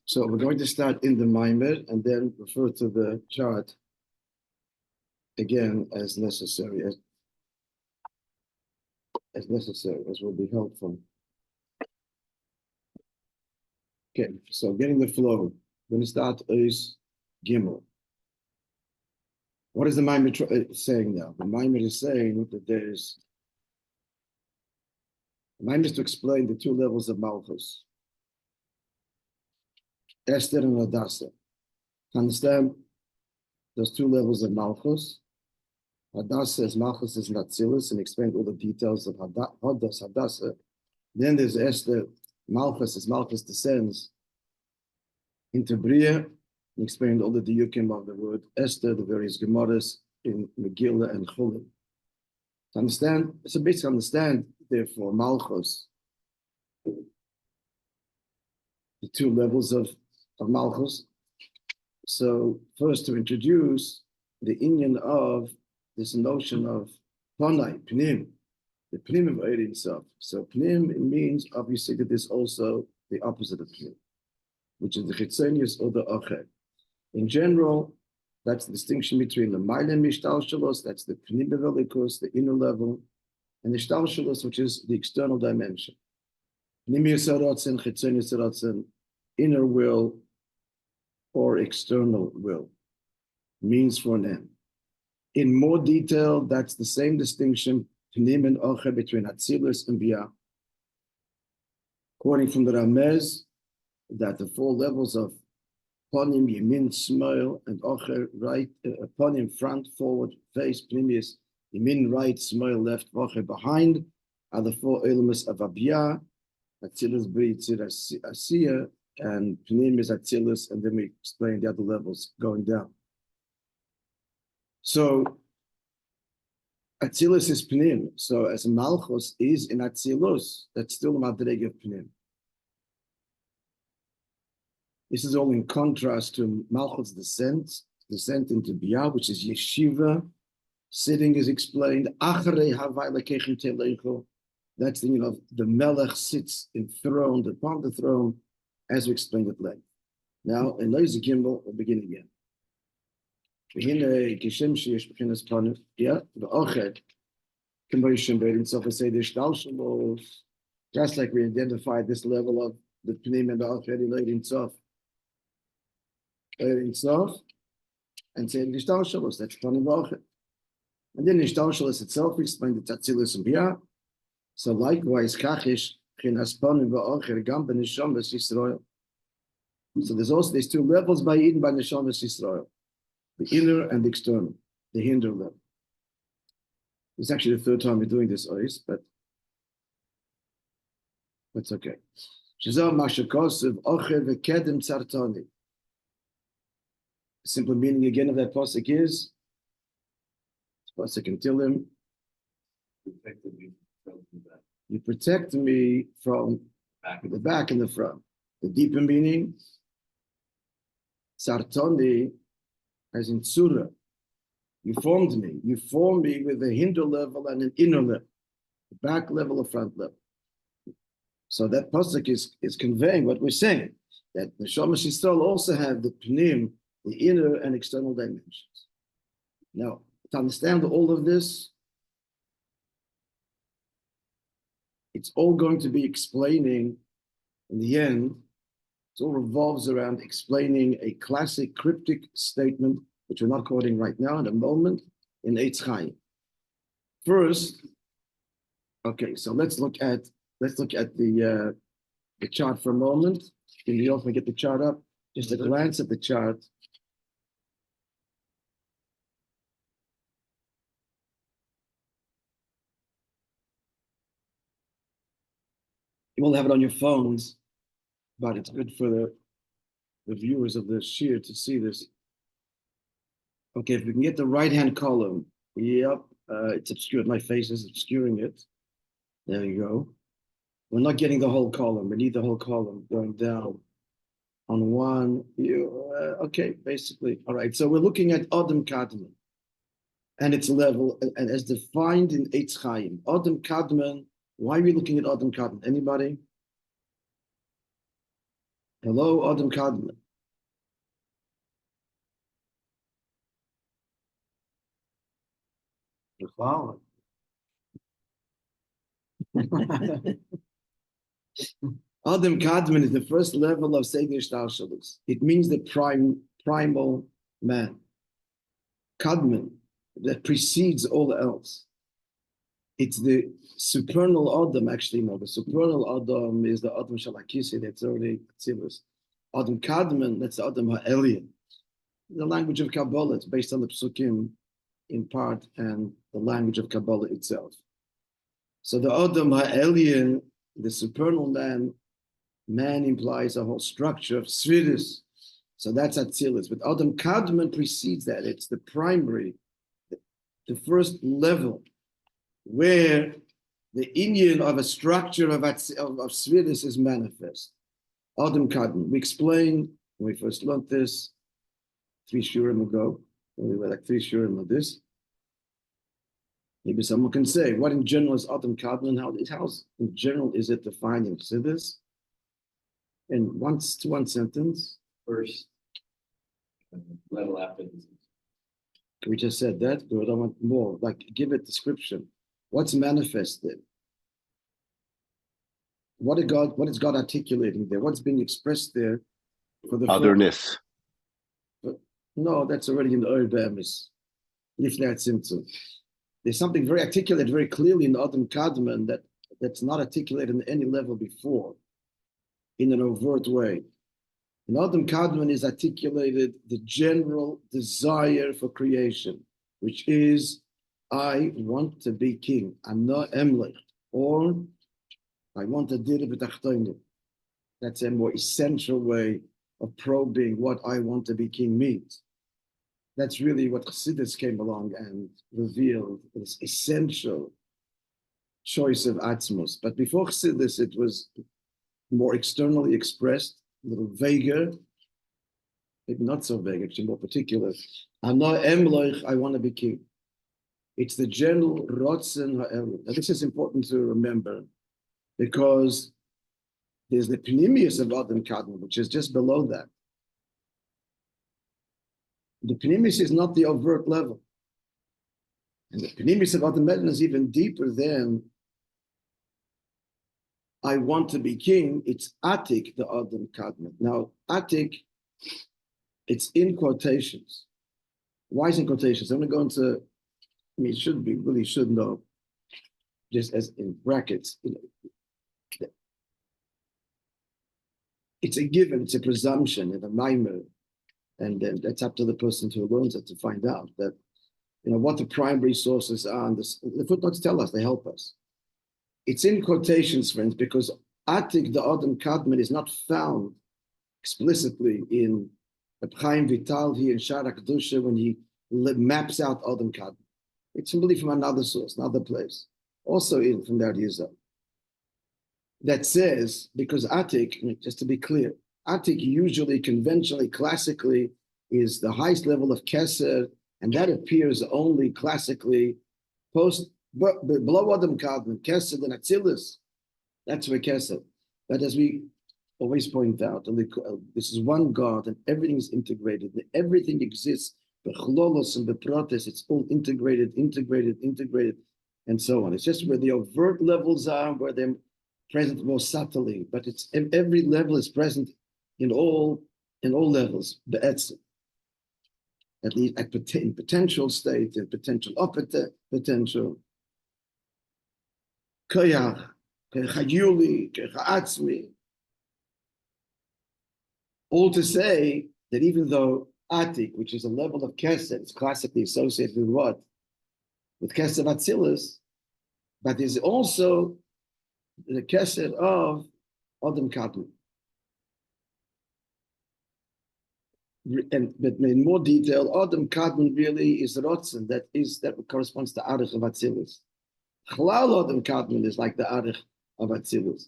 So we're going to start in the Maamar and then refer to the chart again as necessary, as will be helpful. Okay, so getting the flow. We're going to start is Gimel. What is the Maamar saying now? The Maamar is saying that the Maamar is to explain the two levels of Malchus, Esther and Hadasah. To understand those two levels of Malchus, Hadasah is Malchus is Natzilus, and explained all the details of Hadasah. Then there's Esther, Malchus descends into Bria, and explained all the diukim of the word Esther, the various Gemaras in Megillah and Chulin. To understand, so basically understand, therefore, Malchus, the two levels of Malchus. So first to introduce the inyan of this notion of Panai, Pnim, the Pnim of Eid itself. So Pnim, it means obviously that there's also the opposite of Pnim, which is the Chitzonius or the Ocher. In general, that's the distinction between the Mailim Mishtalshalos, that's the Pnim Velikus, the inner level, and the Shtalshalos, which is the external dimension. Pnimius Haratzin, Chitzonius Haratzin, inner will or external will, means for an end. In more detail, that's the same distinction, Pnim and Ocher, between Atzilus and Bia. According from the Ramez, that the four levels of Ponim, Yemin, Smile, and Ocher, right, Ponim, front, forward, face, Pnimius, Yemin, right, Smile, left, Ocher, behind, are the four elements of Abia, Atzilus, B'Yitzir, Asiya, and Pnim is Atzilus, and then we explain the other levels going down. So Atzilus is Pnim. So as Malchus is in Atzilus, that's still a Madreg of Pnim. This is all in contrast to Malchus' descent into Bia, which is Yeshiva. Sitting is explained. That's the, the Melech sits enthroned upon the throne, as we explained at length. Now, in Leise Gimel, we'll begin again. Yeah, the Ochet, just like we identified this level of the Pnim and the Ochet in Leid Sof, and say the Shtalshalos, that's Panim Ochet. And then the Shtalshalos itself, we explained the Tatzilus and Bia. So likewise, Kachish, Chinas Panim Ochet, Gam Ben Neshamas Yisrael. So there's also these two levels by Eden by Neshamas Yisrael, the inner and the external, the hinder level. It's actually the third time we're doing this, Ois, but that's okay. Shazal Mashakosiv Ocher Vekedem Tzartani. The simple meaning again of that pasuk is, pasuk in Tilim, you protect me from the back and the front. The deeper meaning, Sartoni, as in Surah, you formed me. You formed me with a hinder level and an inner level, the back level, the front level. So that pasuk is conveying what we're saying, that the Neshamas Yisrael also have the Pnim, the inner and external dimensions. Now, to understand all of this, it's all going to be explaining, in the end, it all revolves around explaining a classic cryptic statement, which we're not quoting right now in a moment, in h'tשכ. First, okay, so let's look at the chart for a moment. Can you also get the chart up? Just a glance at the chart. You will have it on your phones, but it's good for the viewers of the shir to see this. Okay, if we can get the right-hand column. Yep, it's obscured. My face is obscuring it. There you go. We're not getting the whole column. We need the whole column going down on one. Okay, basically. All right, so we're looking at Adam Kadmon and its level, and as defined in h'tשכ. Adam Kadmon, why are we looking at Adam Kadmon? Anybody? Hello, Adam Kadmon. Wow. Adam Kadmon is the first level of Seder Shtalshalus. It means the primal man. Kadmon, that precedes all else. It's the supernal Adam, actually. No, the supernal Adam is the Adam Shalakisi, that's already Tzilus. Adam Kadmon, that's the Adam Ha'elyon. The language of Kabbalah, it's based on the Psukim in part and the language of Kabbalah itself. So the Adam Ha'elyon, the supernal man implies a whole structure of Svidus. So that's Atzilus. But Adam Kadmon precedes that. It's the primary, the first level where the Indian of a structure of Svidus is manifest. Adam Kadmon. We explained when we first learned this 3 shurim ago, when we were like 3 shurim of this. Maybe someone can say, what in general is Adam Kadmon? How in general is it defined in Chassidus? In one sentence. First level after this. We just said that. Good. I want more. Like, give it description. What's manifested? What is God articulating there? What's being expressed there for the otherness? No, that's already in the Oimen. If that's into. There's something very articulate, very clearly in Adam Kadmon that's not articulated in any level before, in an overt way. In Adam Kadmon is articulated the general desire for creation, which is, I want to be king. I'm not emlich, or I want to do it. That's a more essential way of probing what I want to be king means. That's really what Chassidus came along and revealed, this essential choice of Atzmos. But before Chassidus, it was more externally expressed, a little vaguer, maybe not so vague, actually more particular. I want to be king. It's the general Rotzen Ha'elyon. Now this is important to remember because there's the Pnimius of Adam Kadmon, which is just below that. The Pnimius is not the overt level. And the Pnimius of Adam Kadmon is even deeper than I want to be king. It's Atik, the Adam Kadmon. Now, Atik, it's in quotations. Why is it in quotations? I'm going to go into, it should be, really should know, just as in brackets, it's a given, it's a presumption in a maamar. And then that's up to the person who learns it to find out that, what the primary sources are. And the footnotes tell us, they help us. It's in quotations, friends, because Atik, the Adam Kadmon, is not found explicitly in Chaim Vital, he in Shara Kedusha, when he maps out Adam Kadmon. It's simply from another source, another place. Also from the Hadasah. That says, because Atik, just to be clear, Atik usually, conventionally, classically, is the highest level of Keser, and that appears only classically below Adam Kadmon, Keser, then Atzilus. That's where Keser. But as we always point out, this is one God, and everything is integrated. Everything exists, bechlolos and beprotes. It's all integrated, and so on. It's just where the overt levels are, where they're present more subtly. But it's every level is present in all levels, be'etzim. At least in potential state, in potential potential. Koyach, kechayuli, kechatzmi. All to say that even though Atik, which is a level of Kesed, is classically associated with what? With Kesed Atzilus, but there's also the Kesed of Adam Kadmon. But in more detail, Adam Kadmon really is Rotzen, that corresponds to Arich of Atzilus. Chlal Adam Kadmon is like the Arich of Atzilus.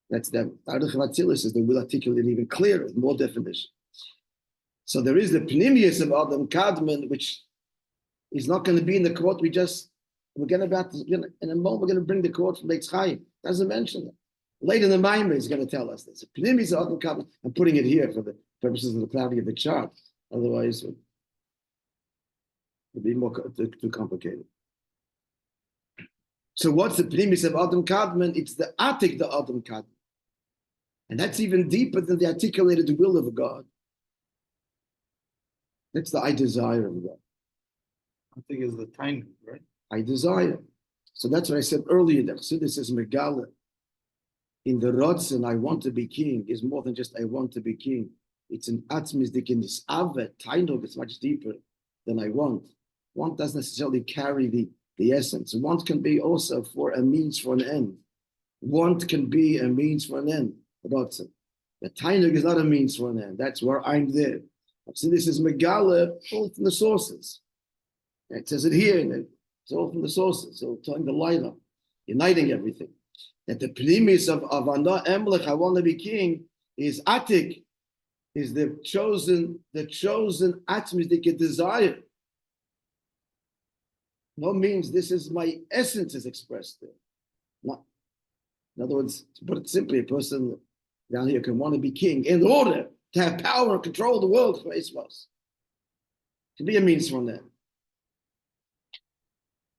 That's the Arich of Atzilus is the will articulate even clearer, more definition. So there is the Pnimius of Adam Kadmon, which is not going to be in the quote in a moment we're going to bring the quote from Eitz Chaim. Doesn't mention it. Later, the Maimon is going to tell us this. Pnimis Adam Kadmon. I'm putting it here for the purposes of the clarity of the chart. Otherwise, it would be too complicated. So, what's the Pnimis of Adam Kadmon? It's the Atik, the Adam Kadmon. And that's even deeper than the articulated will of God. That's the I desire of God. I think it's the time, right? I desire. So that's what I said earlier. That Chassidus is Megala. In the Rotzen, I want to be king, is more than just I want to be king. It's an Atzmizdik in this Ave, Tainug, it's much deeper than I want. Want doesn't necessarily carry the essence. Want can be also for a means for an end. Want can be a means for an end. Rotzen. The Tainug is not a means for an end. That's where I'm there. So this is Megala, all from the sources. It says it here, and it's all from the sources. So telling the lineup, uniting everything. That the primis of Ana Emlech, I want to be king, is Atik, is the chosen atmistic desire. No means this is my essence is expressed there. Not, in other words, to put it simply, a person down here can want to be king in order to have power and control the world for Iswas. To be a means for that.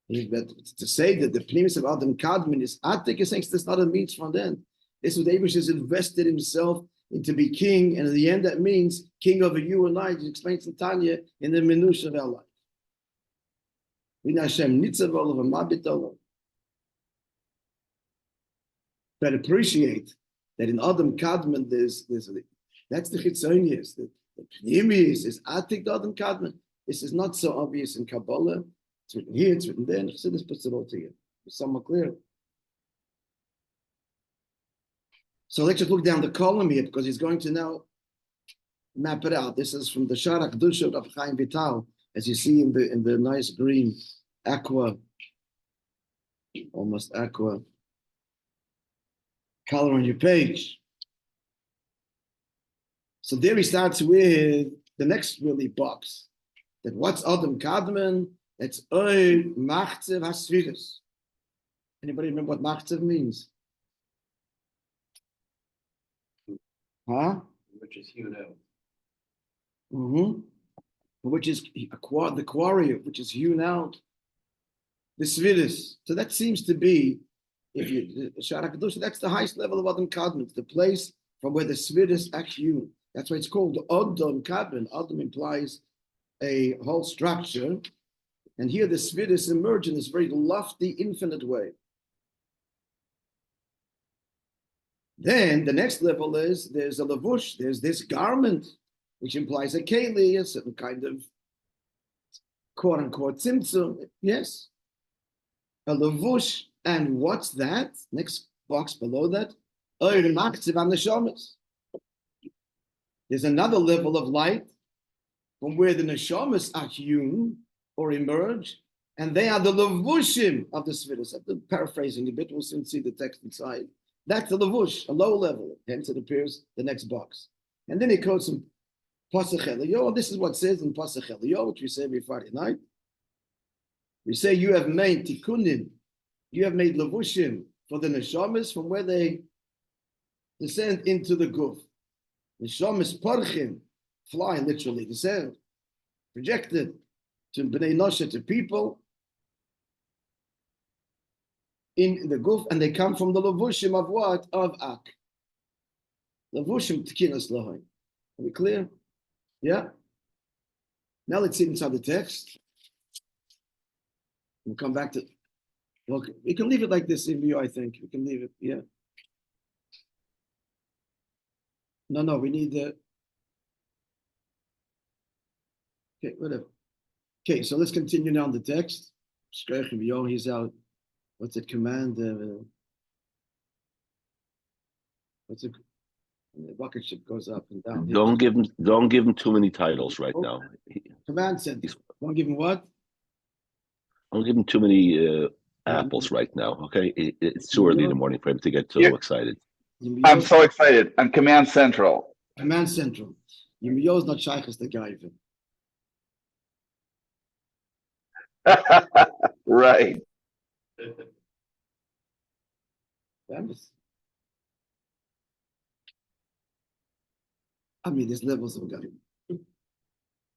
But to say that the primis of Adam Kadmon is Atik is saying that's not a means from then. This is what Abish has invested himself into be king, and in the end that means king over you and I. He explains in Tanya in the Minush of our life. But appreciate that in Adam Kadmon there's that's the Chitzonius. The primis is Atik the Adam Kadmon. This is not so obvious in Kabbalah. It's written here, it's written there, and Chassidus puts it all together. It's somewhat clear. So let's just look down the column here, because he's going to now map it out. This is from the Shara Kedusha of Chaim Vital, as you see in the nice green aqua, almost aqua color on your page. So there he starts with the next really box. That what's Adam Kadmon? It's Oy Machzev Hasvidus. Anybody remember what Machzev means? Huh? Which is hewn out. Mm-hmm. Which is the quarry, which is hewn out. The Svidus. So that seems to be, if you Shara Kedusha, that's the highest level of Adam Kadmon. It's the place from where the Svidus actually hewn. That's why it's called Adam Kadmon. Adam implies a whole structure. And here the Svidus emerge in this very lofty, infinite way. Then the next level is there's a lavush, there's this garment, which implies a keli, a certain kind of quote unquote tzimtzum. Yes. A lavush, and what's that? Next box below that. There's another level of light from where the neshamas are hewn or emerge, and they are the levushim of the Svidus. I'm paraphrasing a bit, we'll soon see the text inside. That's the levush, a low level, hence it appears the next box. And then he quotes some Pasach Eliyahu. This is what it says in Pasach Eliyahu, which we say every Friday night. We say you have made tikkunim, you have made levushim for the neshamas from where they descend into the guf. Neshamas parchim, fly literally, descend, projected to Bnei Nosha, to people in the guf, and they come from the levushim of what? Of Ak. Levushim tkinas lahain. Are we clear? Yeah? Now let's see inside the text. We'll come back to, okay, we can leave it like this in view, I think. We can leave it, yeah. No, we need the, okay, whatever. Okay, so let's continue now the text. He's out. What's it? Command. What's it? The bucket ship goes up and down. Don't give him too many titles right now. Command center. Don't give him what? Don't give him too many apples right now. Okay, it's too early in the morning for him to get so excited. I'm so excited. On Command Central. Command Central. Yirmiyahu is not shaykhs the guy. Right. I mean, there's levels of God.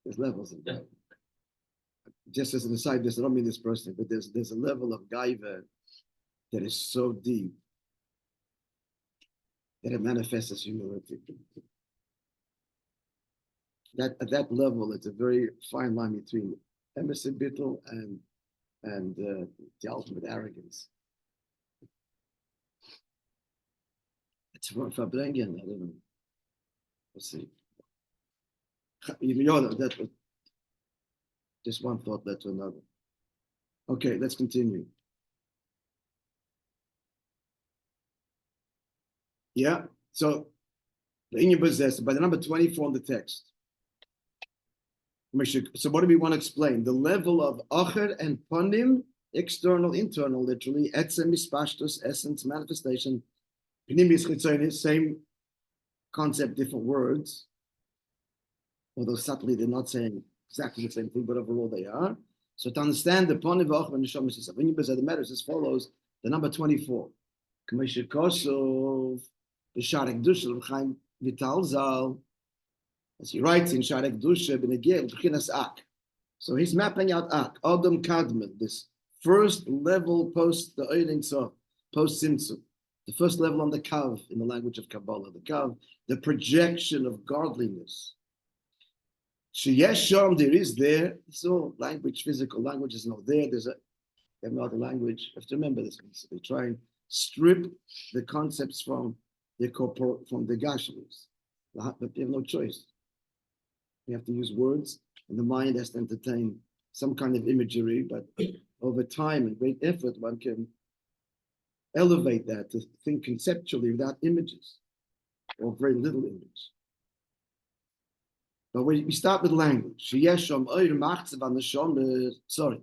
There's levels of God. Just as an aside, I don't mean this personally, but there's a level of gaiva that is so deep that it manifests as humility. That at that level, it's a very fine line between emerson bittul and the ultimate arrogance. It's for Fabrengen, I don't know. Let's see. That just one thought led to another. Okay, let's continue. Yeah, so the Inyan possessed by the number 24 in the text. So what do we want to explain? The level of acher and panim, external, internal, literally, etzem ispashtus, essence, manifestation, pnimis chitzonis, same concept, different words. Although subtly they're not saying exactly the same thing, but overall they are. So to understand the panim v'acher and neshamas is when you present the matters as follows: the number 24, K'moshe Kosov, b'sharek dushel v'chaim vital zal. As he writes in Sharek Dusha B'negel B'chinas Ak. So he's mapping out Ak, Adam Kadman, this first level post the Oimen Sof, post Simtsum, the first level on the Kav in the language of Kabbalah, the Kav, the projection of godliness. Sheyesham, there is there, so language, physical language is not there. They have no other language. You have to remember this. They try and strip the concepts from the Gashmis, but they have no choice. You have to use words, and the mind has to entertain some kind of imagery, but over time and great effort, one can elevate that to think conceptually without images, or very little image. But we start with language. Sorry.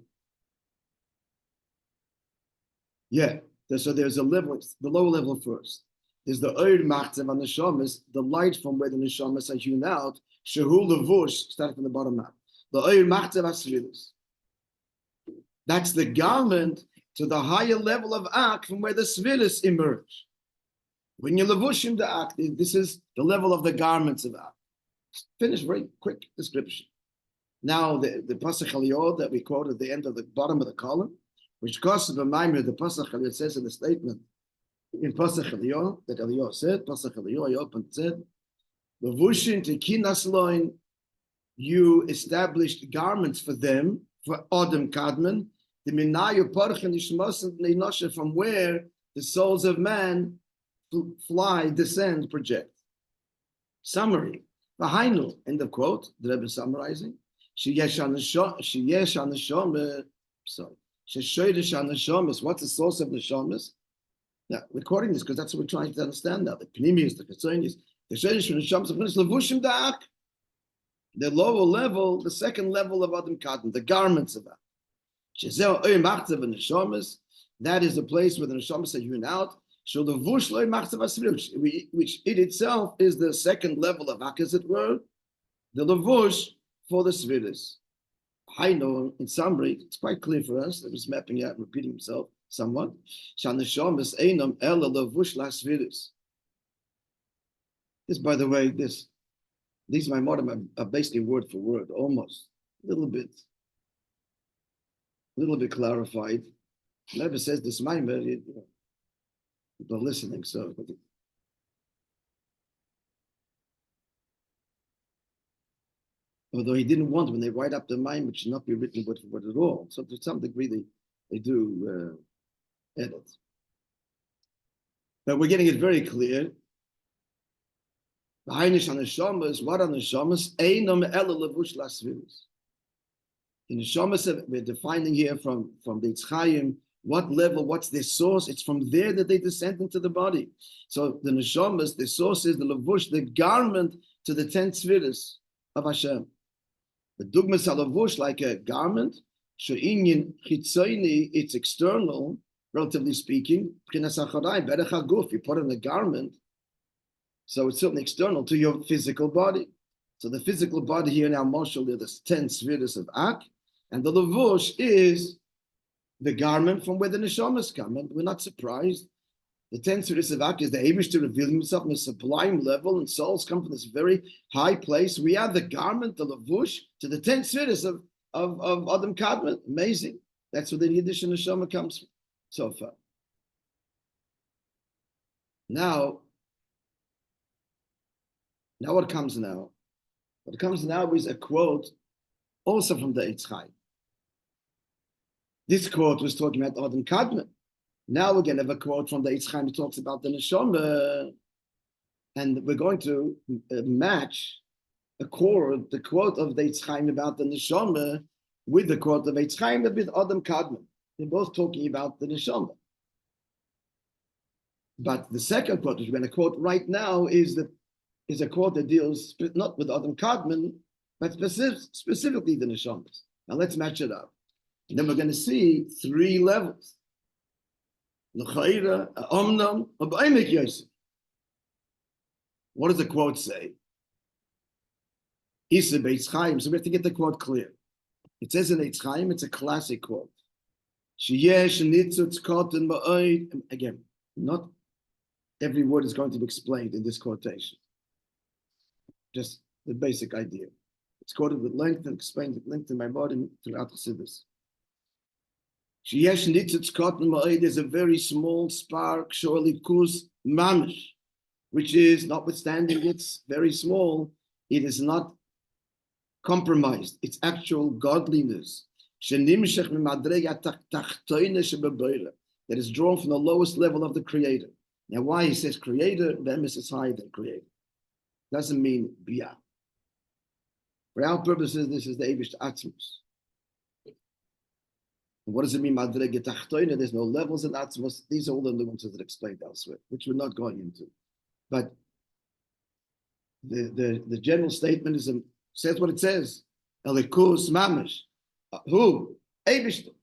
Yeah, so there's a level, the lower level first. There's the Oir Machzev on the Neshamas, the light from where the Neshamas are hewn out. Shehu levush, starting from the bottom up. The Oir Machzev HaSvilus. That's the garment to the higher level of Ak from where the Svilus emerge. When you levushim the Ak, this is the level of the garments of Ak. Finish, very quick description. Now the Pasach Eliyot that we quote at the end of the bottom of the column, which costs of a Maimir, the Pasach Eliyot says in the statement in Pasach Eliyot that Eliyot said, Pasach Eliyot, he opened said, Levushin tekinas loin, you established garments for them, for Adam Kadman, the Minayu Parchan Ishmasan Neinosha, from where the souls of man fly, descend, project. Summary. Vahainu, end of quote, the Rebbe is summarizing. Sheyesh HaNeshamas, sorry. Sheshoydish HaNeshamas, what's the source of Neshamas? Now, we're quoting this because that's what we're trying to understand now. The Pnimius, the Ketzonis, the Sheshoydish HaNeshamas, Levushim Da'ak. The lower level, the second level of Adam Kadmon, the garments of Ak. Shezel Oy Machzev HaNeshamas, that is the place where the Neshamas are hewn out. So the Vush Loy Machzev HaSvilus, which it itself is the second level of Ak, as it were, the Levush for the Svilus. I know, in summary, it's quite clear for us, that was mapping out and repeating himself somewhat. Shaneshamas Einam Ela Levush La Svilus. This, by the way, these my modern are basically word for word, almost a little bit clarified. Never says this Maimer, people are listening, so. Although he didn't want, when they write up the Maimer, it should not be written word for word at all. So to some degree, they do edit. But we're getting it very clear. The Heinish on the Neshamas, what on the Neshamas? Einam Ela Levush La Svilus. The Neshamas, we're defining here from the Tzchayim, what level, what's their source? It's from there that they descend into the body. So the Neshamas, the source is the Levush, the garment to the 10 Svilus of Hashem. The Dugmas HaLevush, like a garment, She'inyin Chitzoini, it's external, relatively speaking, P'chinas HaCharai, Berech HaGuf, you put on a garment, so it's certainly external to your physical body. So the physical body here now, Moshel, there's 10 Svilus of Ak, and the Levush is the garment from where the Neshamas come. And we're not surprised The 10 spheres of Ak is the Abish to reveal himself on a sublime level, and souls come from this very high place. We are the garment, the lavush, to the 10 spheres of Adam Kadmon. Amazing. That's where the Yiddish and Neshama comes from so far. Now what comes now? What comes now is a quote also from the h'tשכ. This quote was talking about Adam Kadmon. Now we're going to have a quote from the h'tשכ who talks about the Neshama, and we're going to match the quote of the h'tשכ about the Neshama with the quote of the h'tשכ with Adam Kadmon. They're both talking about the Neshama. But the second quote, which we're going to quote right now, is a quote that deals not with Adam Kadmon, but specifically the Neshamas. Now let's match it up. And then we're going to see 3 levels. L'chayra, omnam, b'aymek yosef. What does the quote say? Isa beitz chaim. So we have to get the quote clear. It says in h'tשכ, it's a classic quote. Sheyesh nitzutz koten ba'oid. Again, not every word is going to be explained in this quotation. Just the basic idea. It's quoted with length and explained with length in my body throughout Chassidus. Sheyesh nitzutz koten ba'oid is a very small spark, surely kus mamish, which is, notwithstanding it's very small, it is not compromised. It's actual godliness. That is drawn from the lowest level of the Creator. Now, why he says Creator, the emphasis is higher than Creator. Doesn't mean Biyah. For our purposes, this is the Eivish Atzmus. And what does it mean, Madrege Tachtoine? There's no levels in Atzmus. These are all the nuances that are explained elsewhere, which we're not going into. But the general statement says what it says. Elikus Mamish. Who? Eibishter.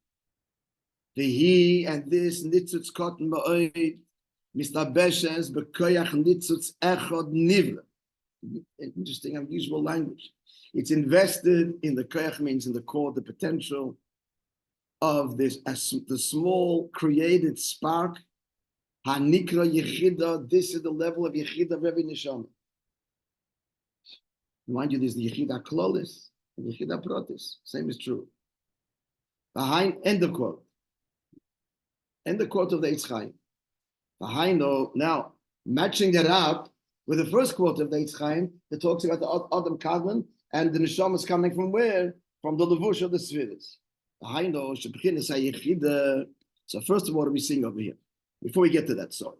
Vihi and this nitzutz koten ba'oid mistabeshes b'koyach nitzutz echod nivra. Interesting, unusual language. It's invested in the koyach, means in the core, the potential of this, the small created spark. Hanikra yechida. This is the level of yechida of every neshama. Remind you, there's the yechida klolis and yechida protis. Same is true. Behind, end of quote. End the quote of the h'tשכ. Behind, now matching that up with the first quote of the h'tשכ that talks about the Adam Kadmon and the neshama is coming from where? From the levush of the spheres. Behind, so first of all, what are we seeing over here? Before we get to that, sorry,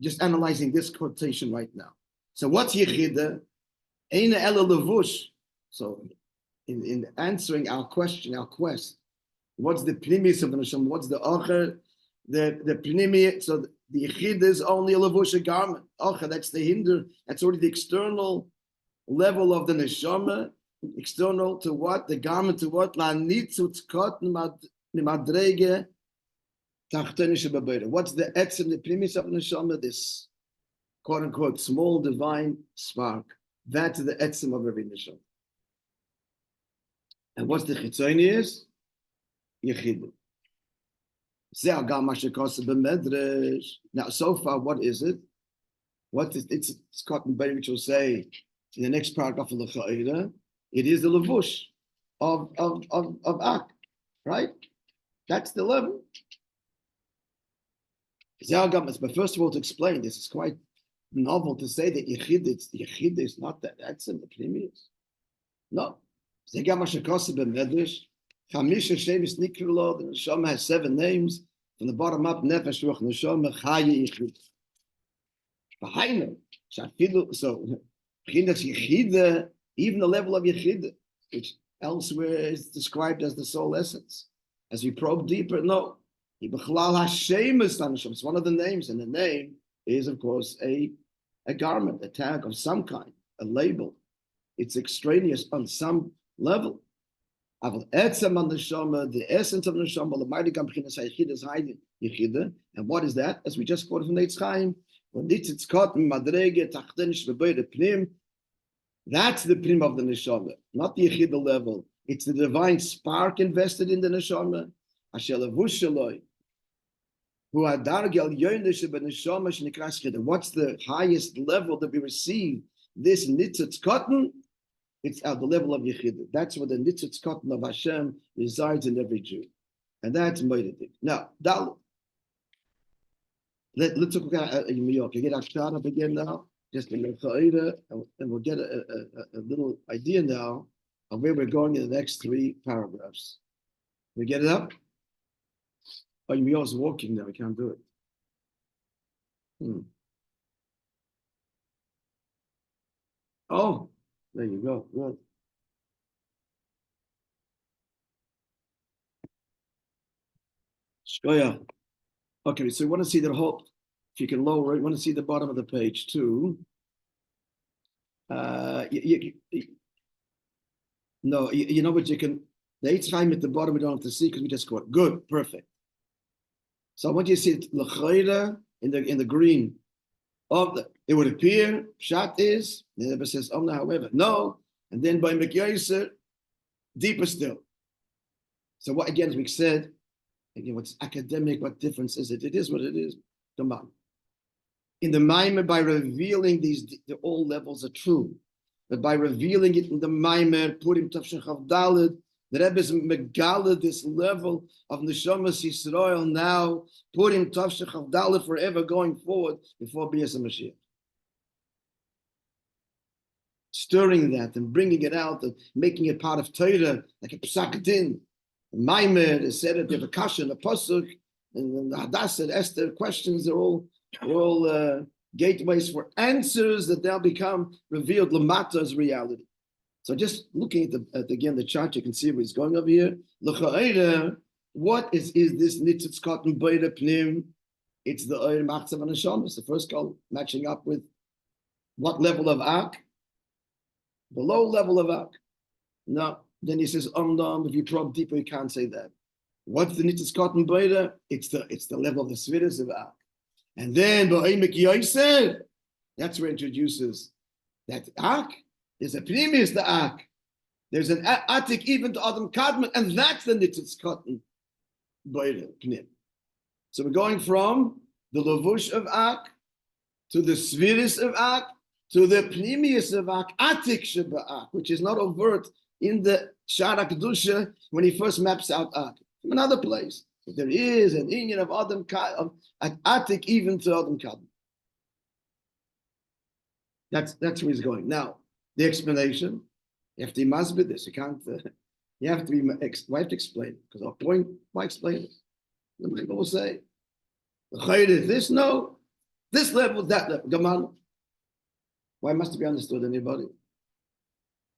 just analyzing this quotation right now. So what's yechida? Eina ela levush. So in answering our question, our quest, what's the pnimis of the neshama? What's the acher? The pnimi, so the yechid is only a levush, a garment. Acher, that's the hinder. That's already the external level of the neshama. External to what? The garment to what? La nitzutz kot madrege tachtonish b'beira. What's the etzem, the pnimis of the neshama? This quote unquote small divine spark. That's the etzem of every neshama. And what's the chitzoni is? Yechid. Now, so far, what is it? What is it's cotton bay, which will say in the next paragraph of the Cha'ira, it is the levush of Ak, right? That's the level. But first of all, to explain this, it's quite novel to say that Yechid is not that. That's in the previous. No. The neshama has 7 names. From the bottom up, nefesh, ruach, neshama, chaya, yichud. So, even the level of yechida, which elsewhere is described as the soul essence. As we probe deeper, no. It's one of the names, and the name is, of course, a garment, a tag of some kind, a label. It's extraneous on some level. The essence of the neshama, the mighty gamchinas hayechida is hiding yechida. And what is that? As we just quoted from the h'tשכ, that's the pnim of the neshama, not the yechida level. It's the divine spark invested in the neshama. What's the highest level that we receive this ''תשכ"? It's at the level of Yechida. That's where the ''תשכ" of Hashem resides in every Jew. And that's Moededik. Now, let's look at New York. You get our shot up again now, just in the and we'll get a little idea now of where we're going in the next 3 paragraphs. We get it up? Oh, New York's walking now. We can't do it. Oh, there you go. Good. Shkoya. Okay, so we want to see the whole, if you can lower it, you want to see the bottom of the page too. No, you know what you can, the ''tשכ" at the bottom we don't have to see because we just got good, perfect. So I want you to see it in the green. It would appear, Pshat is, the Rebbe says, however, no, and then by Mekyaiser, deeper still. So what again, as we said, again, what's academic, what difference is it? It is what it is. Come on. In the Maimer, by revealing all levels are true. But by revealing it in the Maimer, Purim Tafshin Chav Daled, the Rebbe is megala this level of Neshamas Yisrael now, Purim Tafshin Chav Daled forever going forward before Bias Mashiach. Stirring that and bringing it out and making it part of Torah, like a Psak Din. Maimer, the Seder, the Vakasha, the Pasuk, and the Hadasah, the Esther questions, they're all gateways for answers that they'll become revealed Lamata as reality. So just looking at again the chart, you can see where he's going over here. What is this ''תשכ" Beire Pnim? It's the Oimen Machzav and Neshamas. The first call matching up with what level of Ak? The low level of Ak. No. Then he says, if you probe deeper, you can't say that. What's the ''tשכ" Beire? It's the level of the Svidus of Ak. And then that's where it introduces that Ak. There's a previous the Ak. There's an Atik even to Adam Kadmon, and that's the ''tשכ" Beire Pnim. So we're going from the Lavush of Ak to the Svidus of Ak to the Pnimius of Ak, Atik Sheba Ak, which is not overt in the Shara Kedusha when he first maps out Ak. From another place. But there is an union of Adam at Atik even to Adam Kadmon. That's where he's going. Now, the explanation, you have to masbid this. You can't, you have to explain it. Because our point, why explain it? The people will say, this, no, this level, that level. Gaman. Why must it be understood, anybody?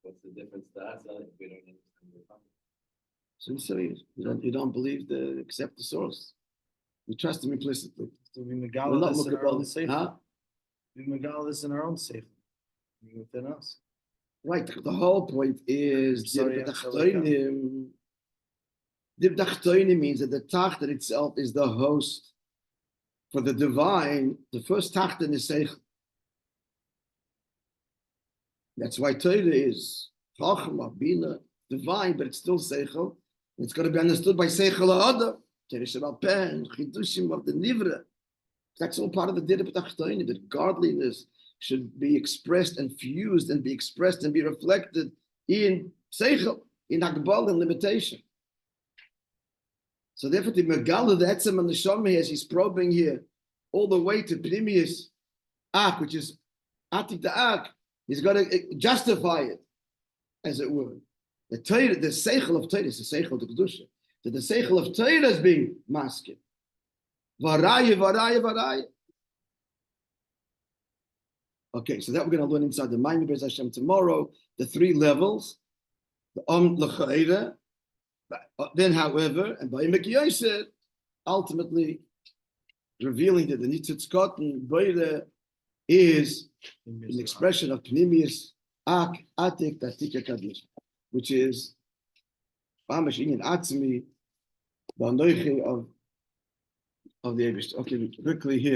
What's the difference to us if we don't understand the topic? So serious. You don't believe accept the source. You trust him implicitly. So we megala this in our own seichel. Huh? We megala this in our own seichel. Within us. Right. The whole point is the Dachtoini means that the Tachton itself is the host for the divine. The first Tachton is Seichel. That's why Torah is Chachma, Bina, divine, but it's still Seichel. It's got to be understood by Seichel Ha'adam. Teresh Pen, Chidushim of the Nivra. That's all part of the Dira B'Tachtoini, that godliness should be expressed and fused and be expressed and be reflected in Seichel, in Hagbal and limitation. So therefore, the Megala, the Etzem and the Neshama, as he's probing here, all the way to Pnimius Ak, which is Atik the Ak, he's got to justify it, as it were. The Torah, the Seichel of Torah is the Seichel of the Kedusha. That the Seichel of Torah is being masked. Varaya, Varaya, Varaya. Okay, so that we're going to learn inside the Maimon Be'ez Hashem tomorrow, the 3 levels, the L'chaira, then however, and by Mekyaiser, ultimately revealing that the ''tשכ" Beire is an expression of Pnimius Ak, Atik, Tatika Kaddish, which is Mamash Inyan Atzmi, the Anoichi of the Eibush. Okay, quickly here.